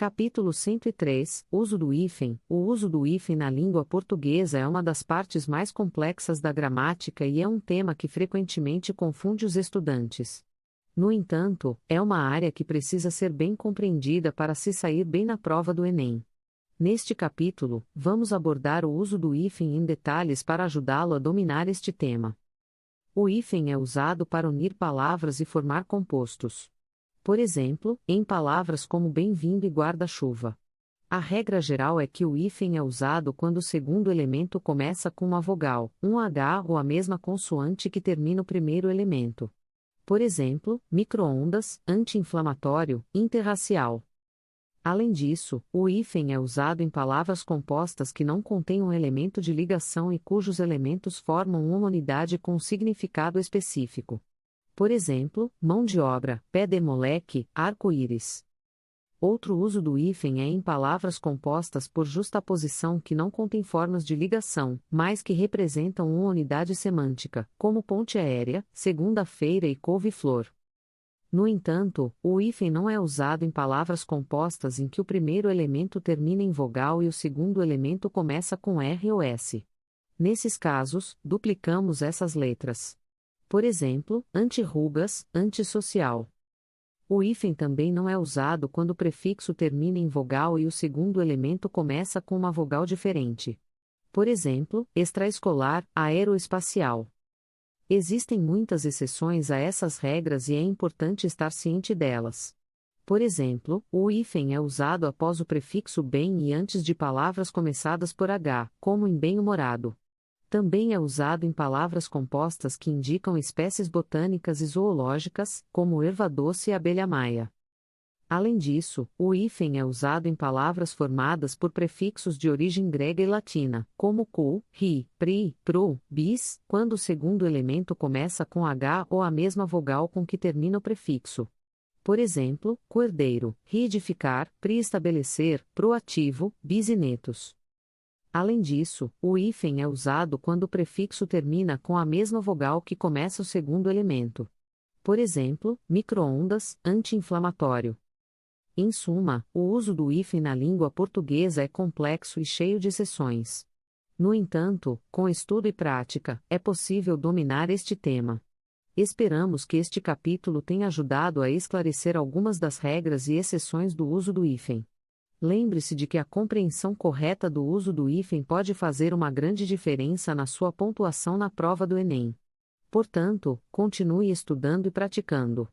Capítulo 103, Uso do hífen. O uso do hífen na língua portuguesa é uma das partes mais complexas da gramática e é um tema que frequentemente confunde os estudantes. No entanto, é uma área que precisa ser bem compreendida para se sair bem na prova do Enem. Neste capítulo, vamos abordar o uso do hífen em detalhes para ajudá-lo a dominar este tema. O hífen é usado para unir palavras e formar compostos. Por exemplo, em palavras como bem-vindo e guarda-chuva. A regra geral é que o hífen é usado quando o segundo elemento começa com uma vogal, um H ou a mesma consoante que termina o primeiro elemento. Por exemplo, micro-ondas, anti-inflamatório, interracial. Além disso, o hífen é usado em palavras compostas que não contêm um elemento de ligação e cujos elementos formam uma unidade com um significado específico. Por exemplo, mão de obra, pé de moleque, arco-íris. Outro uso do hífen é em palavras compostas por justaposição que não contêm formas de ligação, mas que representam uma unidade semântica, como ponte aérea, segunda-feira e couve-flor. No entanto, o hífen não é usado em palavras compostas em que o primeiro elemento termina em vogal e o segundo elemento começa com R ou S. Nesses casos, duplicamos essas letras. Por exemplo, anti-rugas, antissocial. O hífen também não é usado quando o prefixo termina em vogal e o segundo elemento começa com uma vogal diferente. Por exemplo, extraescolar, aeroespacial. Existem muitas exceções a essas regras e é importante estar ciente delas. Por exemplo, o hífen é usado após o prefixo bem e antes de palavras começadas por H, como em bem-humorado. Também é usado em palavras compostas que indicam espécies botânicas e zoológicas, como erva-doce e abelha-maia. Além disso, o hífen é usado em palavras formadas por prefixos de origem grega e latina, como cu, ri, pri, pro, bis, quando o segundo elemento começa com H ou a mesma vogal com que termina o prefixo. Por exemplo, coerdeiro, riedificar, pri-estabelecer, proativo, bisinetos. Além disso, o hífen é usado quando o prefixo termina com a mesma vogal que começa o segundo elemento. Por exemplo, micro-ondas, anti-inflamatório. Em suma, o uso do hífen na língua portuguesa é complexo e cheio de exceções. No entanto, com estudo e prática, é possível dominar este tema. Esperamos que este capítulo tenha ajudado a esclarecer algumas das regras e exceções do uso do hífen. Lembre-se de que a compreensão correta do uso do hífen pode fazer uma grande diferença na sua pontuação na prova do Enem. Portanto, continue estudando e praticando.